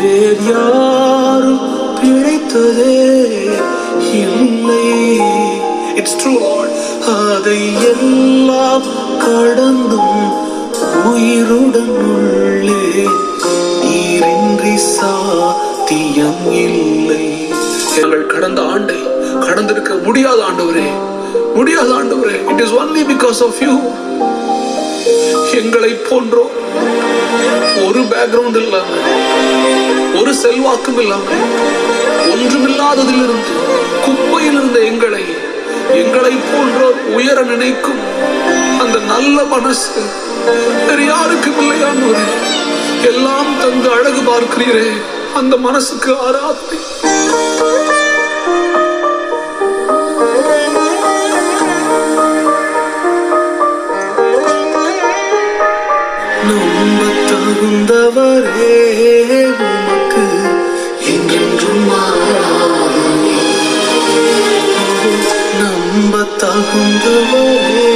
வேறு யாரும் பிழைத்ததே இல்லை. It's true, Lord. அதை எல்லாம் கடந்தும் உயிருடன் உள்ளே நீரின்றி சாத்தியம் இல்லை. எங்கள் கடந்த ஆண்டை கடந்திருக்க முடியாத ஆண்டவரே, முடியாத ஆண்டவரே. It is only because of you. எங்களை போன்றோ ஒரு பேக்ரவுண்ட் இல்லாம, ஒரு செல்வாக்கும் இல்லாம, ஒன்றுமில்லாததிலிருந்து குப்பையில் இருந்த எங்களை போன்றோர் உயர நினைக்கும் அந்த நல்ல மனசு வேறு யாருக்கும் இல்லையானவரே. எல்லாம் தந்து அழகு பார்க்கிறீரே, அந்த மனசுக்கு ஆராதனை. நம்ப தகுந்தவரே உமக்கு என்றென்றும் நம்ப தகுந்தவரே